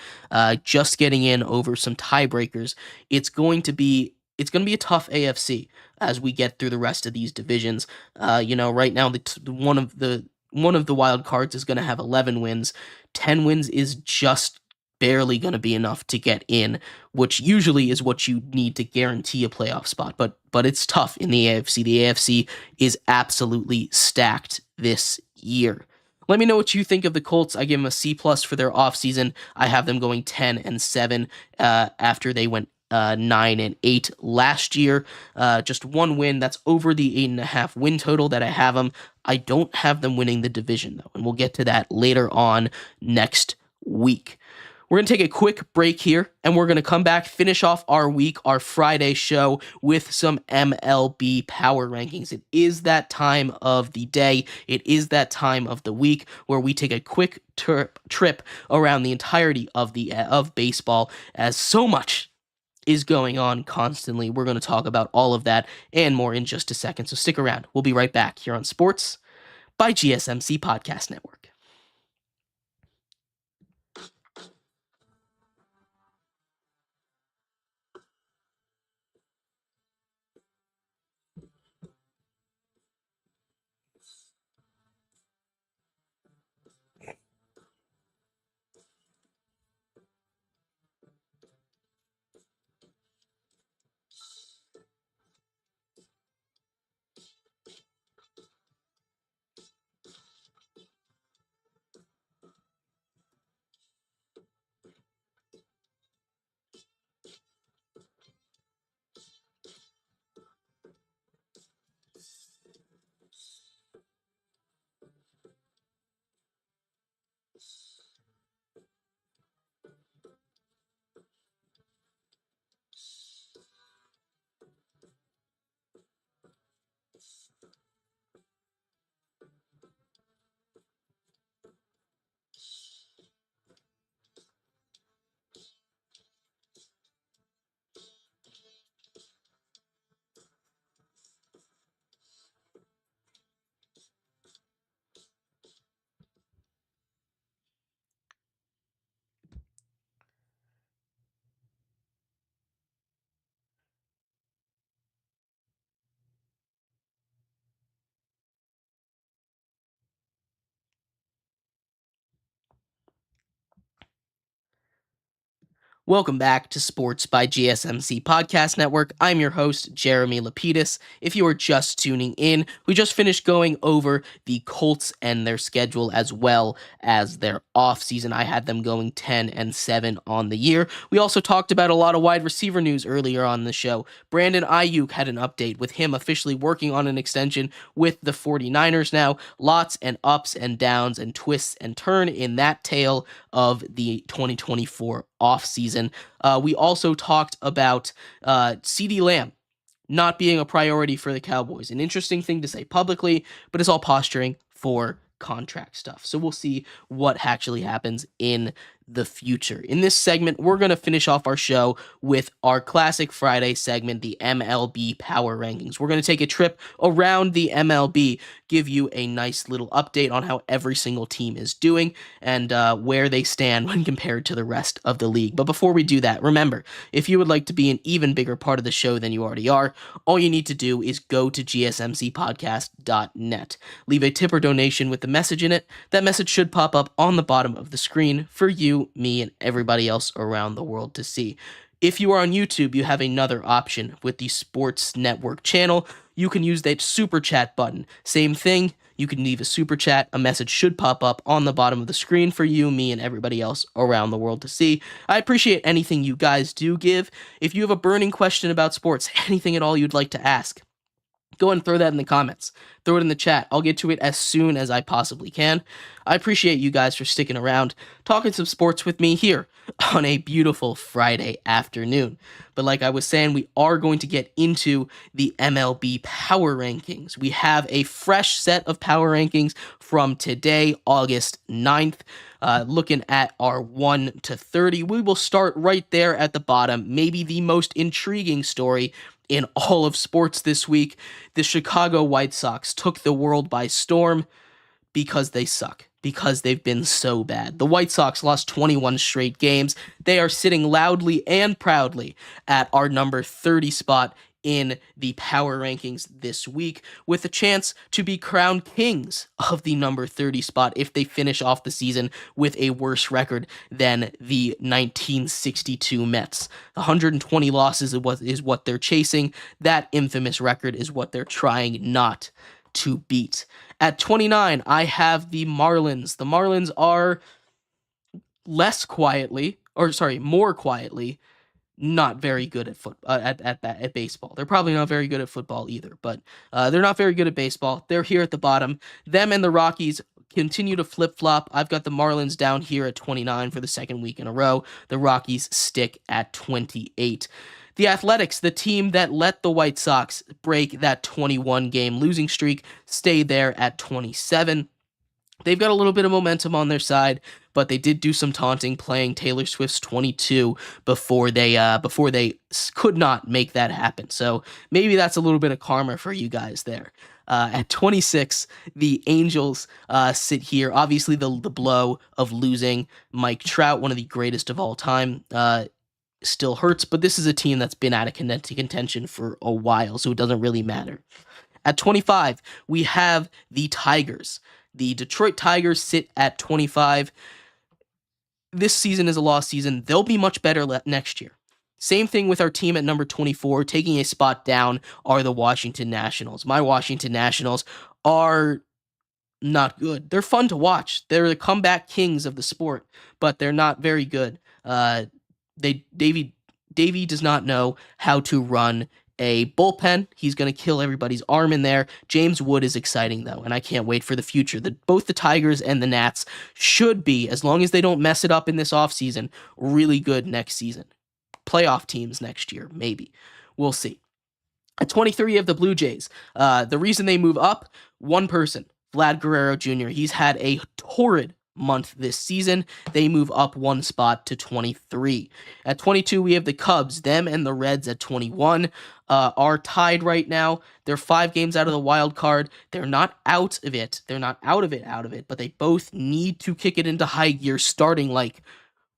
just getting in over some tiebreakers. It's going to be a tough AFC as we get through the rest of these divisions. Right now one of the wild cards is going to have 11 wins. 10 wins is just barely going to be enough to get in, which usually is what you need to guarantee a playoff spot. But it's tough in the AFC. The AFC is absolutely stacked this year. Let me know what you think of the Colts. I give them a C+ for their offseason. I have them going 10-7 after they went 9-8 last year. Just one win. That's over the 8.5 win total that I have them. I don't have them winning the division, though, and we'll get to that later on next week. We're going to take a quick break here, and we're going to come back, finish off our week, our Friday show, with some MLB power rankings. It is that time of the day. It is that time of the week where we take a quick trip around the entirety of baseball, as so much is going on constantly. We're going to talk about all of that and more in just a second, so stick around. We'll be right back here on Sports by GSMC Podcast Network. Welcome back to Sports by GSMC Podcast Network. I'm your host, Jeremy Lapidus. If you are just tuning in, we just finished going over the Colts and their schedule as well as their offseason. I had them going 10-7 on the year. We also talked about a lot of wide receiver news earlier on the show. Brandon Ayuk had an update with him officially working on an extension with the 49ers now. Lots and ups and downs and twists and turn in that tale of the 2024 offseason. We also talked about CeeDee Lamb not being a priority for the Cowboys. An interesting thing to say publicly, but it's all posturing for contract stuff. So we'll see what actually happens in the future. In this segment, we're going to finish off our show with our classic Friday segment, the MLB Power Rankings. We're going to take a trip around the MLB, give you a nice little update on how every single team is doing and where they stand when compared to the rest of the league. But before we do that, remember, if you would like to be an even bigger part of the show than you already are, all you need to do is go to GSMCpodcast.net. Leave a tip or donation with the message in it. That message should pop up on the bottom of the screen for you, me, and everybody else around the world to see. If you are on YouTube, you have another option with the Sports Network channel. You can use that super chat button. Same thing. You can leave a super chat. A message should pop up on the bottom of the screen for you, me, and everybody else around the world to see. I appreciate anything you guys do give. If you have a burning question about sports, anything at all you'd like to ask, go ahead and throw that in the comments. Throw it in the chat. I'll get to it as soon as I possibly can. I appreciate you guys for sticking around, talking some sports with me here on a beautiful Friday afternoon. But like I was saying, we are going to get into the MLB Power Rankings. We have a fresh set of Power Rankings from today, August 9th. Looking at our 1 to 30, we will start right there at the bottom. Maybe the most intriguing story in all of sports this week. The Chicago White Sox took the world by storm because they suck, because they've been so bad. The White Sox lost 21 straight games. They are sitting loudly and proudly at our number 30 spot in the power rankings this week, with a chance to be crowned kings of the number 30 spot if they finish off the season with a worse record than the 1962 Mets. 120 losses is what they're chasing. That infamous record is what they're trying not to beat. At 29, I have the Marlins. The Marlins are more quietly, not very good at baseball. They're probably not very good at football either, but they're not very good at baseball. They're here at the bottom. Them and the Rockies continue to flip-flop. I've got the Marlins down here at 29 for the second week in a row. The Rockies stick at 28. The Athletics, the team that let the White Sox break that 21-game losing streak, stay there at 27. They've got a little bit of momentum on their side, but they did do some taunting playing Taylor Swift's 22 before they could not make that happen. So maybe that's a little bit of karma for you guys there. At 26, the Angels sit here. Obviously, the blow of losing Mike Trout, one of the greatest of all time, still hurts, but this is a team that's been out of contention for a while, so it doesn't really matter. At 25, we have the Tigers. The Detroit Tigers sit at 25. This season is a lost season. They'll be much better next year. Same thing with our team at number 24. Taking a spot down are the Washington Nationals. My Washington Nationals are not good. They're fun to watch. They're the comeback kings of the sport, but they're not very good. Davey does not know how to run a bullpen. He's going to kill everybody's arm in there. James Wood is exciting, though, and I can't wait for the future. Both the Tigers and the Nats should be, as long as they don't mess it up in this offseason, really good next season. Playoff teams next year, maybe. We'll see. At 23 of the Blue Jays, the reason they move up, one person, Vlad Guerrero Jr. He's had a torrid month this season. They move up one spot to 23. At 22, we have the Cubs. Them and the Reds at 21 are tied right now. They're 5 games out of the wild card. They're not out of it. They're not out of it, but they both need to kick it into high gear starting like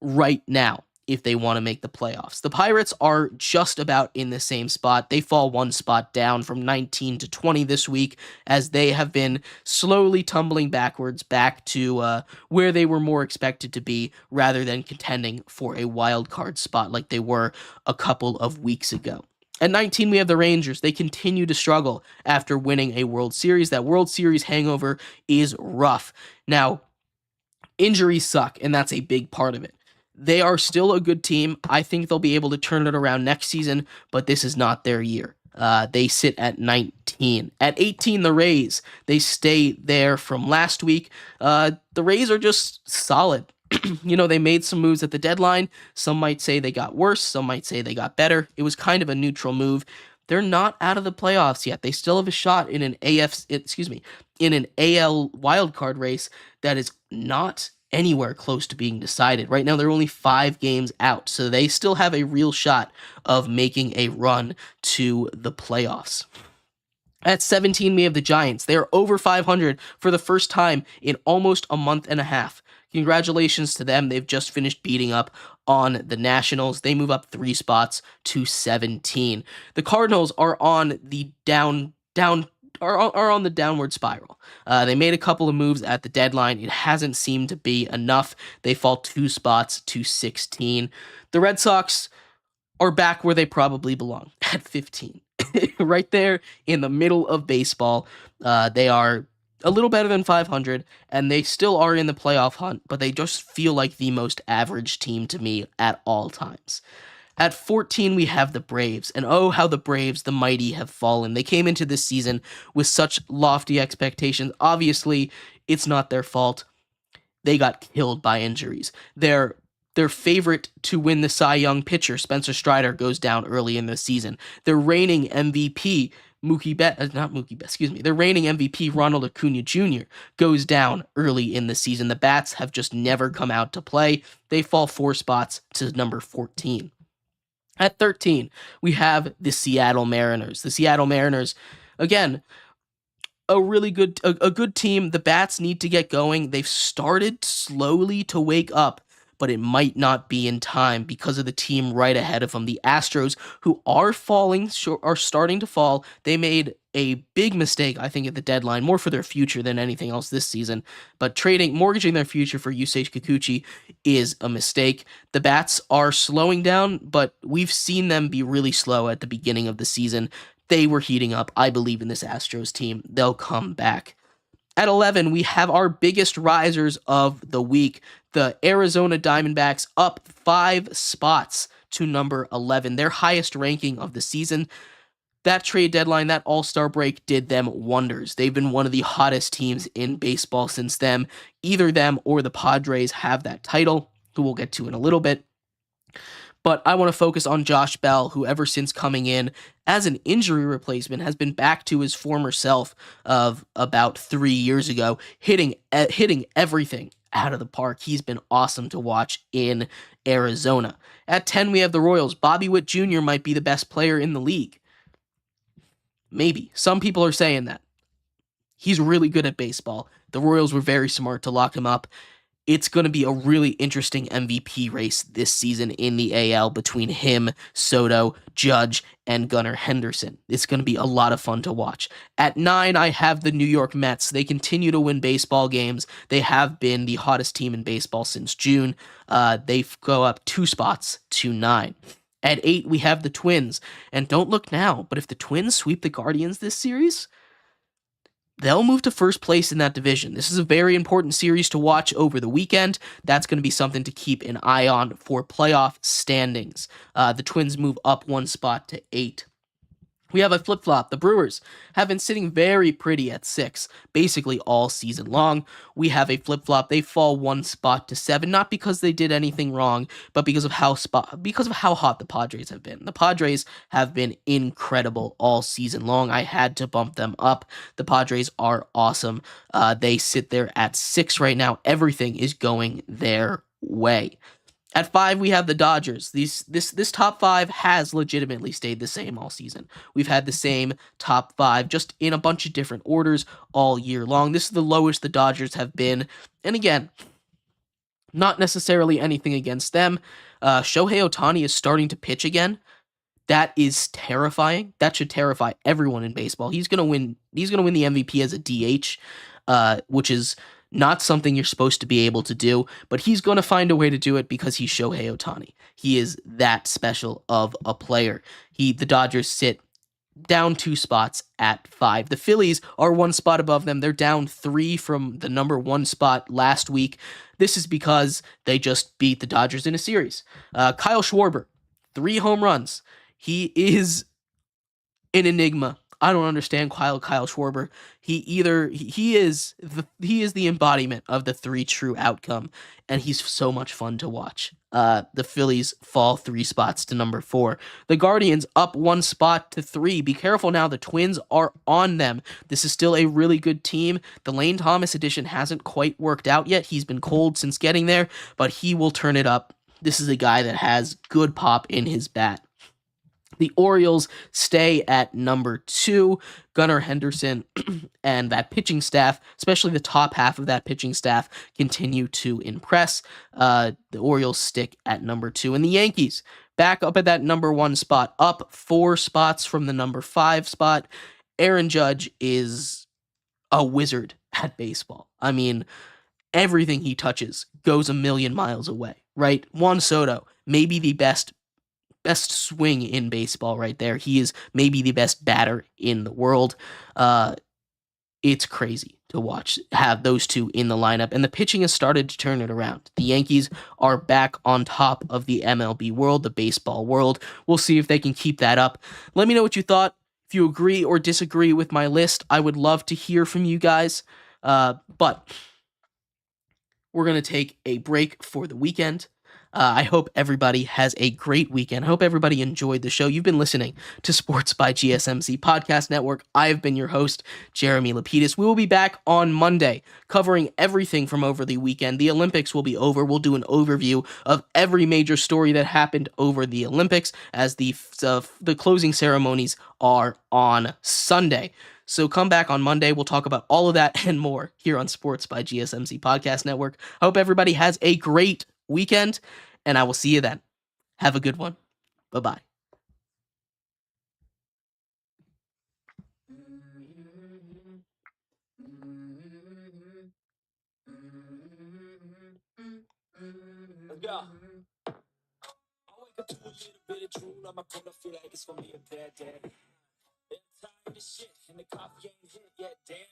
right now if they want to make the playoffs. The Pirates are just about in the same spot. They fall one spot down from 19 to 20 this week as they have been slowly tumbling backwards back to where they were more expected to be rather than contending for a wild card spot like they were a couple of weeks ago. At 19, we have the Rangers. They continue to struggle after winning a World Series. That World Series hangover is rough. Now, injuries suck, and that's a big part of it. They are still a good team. I think they'll be able to turn it around next season, but this is not their year. They sit at 19. At 18, the Rays. They stay there from last week. The Rays are just solid. They made some moves at the deadline. Some might say they got worse. Some might say they got better. It was kind of a neutral move. They're not out of the playoffs yet. They still have a shot in an AL wildcard race that is not anywhere close to being decided. Right now, they're only 5 games out, so they still have a real shot of making a run to the playoffs. At 17, we have the Giants. They are over 500 for the first time in almost a month and a half. Congratulations to them. They've just finished beating up on the Nationals. They move up 3 spots to 17. The Cardinals are on the are on the downward spiral. They made a couple of moves at the deadline. It hasn't seemed to be enough. They fall 2 spots to 16. The Red Sox are back where they probably belong, at 15. Right there in the middle of baseball. They are a little better than 500, and they still are in the playoff hunt, but they just feel like the most average team to me at all times. At 14, we have the Braves, and oh, how the Braves, the mighty, have fallen. They came into this season with such lofty expectations. Obviously, it's not their fault. They got killed by injuries. Their favorite to win the Cy Young pitcher, Spencer Strider, goes down early in the season. Their reigning MVP, their reigning MVP, Ronald Acuna Jr., goes down early in the season. The Bats have just never come out to play. They fall 4 spots to number 14. At 13, we have the Seattle Mariners. The Seattle Mariners, again, a really good team. The Bats need to get going. They've started slowly to wake up, but it might not be in time because of the team right ahead of them. The Astros, who are starting to fall. They made a big mistake, I think, at the deadline, more for their future than anything else this season. But mortgaging their future for Yusei Kikuchi is a mistake. The Bats are slowing down, but we've seen them be really slow at the beginning of the season. They were heating up. I believe in this Astros team. They'll come back. At 11, we have our biggest risers of the week. The Arizona Diamondbacks up 5 spots to number 11, their highest ranking of the season. That trade deadline, that All-Star break did them wonders. They've been one of the hottest teams in baseball since then. Either them or the Padres have that title, who we'll get to in a little bit. But I want to focus on Josh Bell, who ever since coming in as an injury replacement has been back to his former self of about 3 years ago, hitting everything out of the park. He's been awesome to watch in Arizona. At 10, we have the Royals. Bobby Witt Jr. might be the best player in the league. Maybe. Some people are saying that. He's really good at baseball. The Royals were very smart to lock him up. It's going to be a really interesting MVP race this season in the AL between him, Soto, Judge, and Gunnar Henderson. It's going to be a lot of fun to watch. At 9, I have the New York Mets. They continue to win baseball games. They have been the hottest team in baseball since June. They go up 2 spots to 9. At 8, we have the Twins. And don't look now, but if the Twins sweep the Guardians this series, they'll move to first place in that division. This is a very important series to watch over the weekend. That's going to be something to keep an eye on for playoff standings. The Twins move up 1 spot to 8. We have a flip-flop. The Brewers have been sitting very pretty at 6, basically all season long. We have a flip-flop. They fall 1 spot to 7, not because they did anything wrong, but because of how hot the Padres have been. The Padres have been incredible all season long. I had to bump them up. The Padres are awesome. They sit there at 6 right now. Everything is going their way. At 5, we have the Dodgers. This top 5 has legitimately stayed the same all season. We've had the same top 5, just in a bunch of different orders all year long. This is the lowest the Dodgers have been. And again, not necessarily anything against them. Shohei Ohtani is starting to pitch again. That is terrifying. That should terrify everyone in baseball. He's gonna win the MVP as a DH, which is not something you're supposed to be able to do, but he's going to find a way to do it because he's Shohei Ohtani. He is that special of a player. The Dodgers sit down 2 spots at 5. The Phillies are 1 spot above them. They're down 3 from the number 1 spot last week. This is because they just beat the Dodgers in a series. Kyle Schwarber, 3 home runs. He is an enigma I don't understand Kyle Schwarber. He is the embodiment of the 3 true outcome, and he's so much fun to watch. The Phillies fall 3 spots to number 4. The Guardians up 1 spot to 3. Be careful now, the Twins are on them. This is still a really good team. The Lane Thomas edition hasn't quite worked out yet. He's been cold since getting there, but he will turn it up. This is a guy that has good pop in his bat. The Orioles stay at number 2. Gunnar Henderson and that pitching staff, especially the top half of that pitching staff, continue to impress. The Orioles stick at number 2. And the Yankees back up at that number 1 spot, up 4 spots from the number 5 spot. Aaron Judge is a wizard at baseball. I mean, everything he touches goes a million miles away, right? Juan Soto, maybe the best swing in baseball right there. He is maybe the best batter in the world. It's crazy to watch, have those two in the lineup, and the pitching has started to turn it around. The Yankees are back on top of the MLB world, the baseball world. We'll see if they can keep that up. Let me know what you thought. If you agree or disagree with my list, I would love to hear from you guys. But we're going to take a break for the weekend. I hope everybody has a great weekend. I hope everybody enjoyed the show. You've been listening to Sports by GSMC Podcast Network. I've been your host, Jeremy Lapidus. We will be back on Monday covering everything from over the weekend. The Olympics will be over. We'll do an overview of every major story that happened over the Olympics, as the closing ceremonies are on Sunday. So come back on Monday. We'll talk about all of that and more here on Sports by GSMC Podcast Network. I hope everybody has a great weekend, and I will see you then. Have a good one. Bye-bye. Let's go. I wake up to a little bit of drool on my pillow, feel like it's gonna be a bad day. I'm tired of shit, and the coffee ain't hit yet, damn.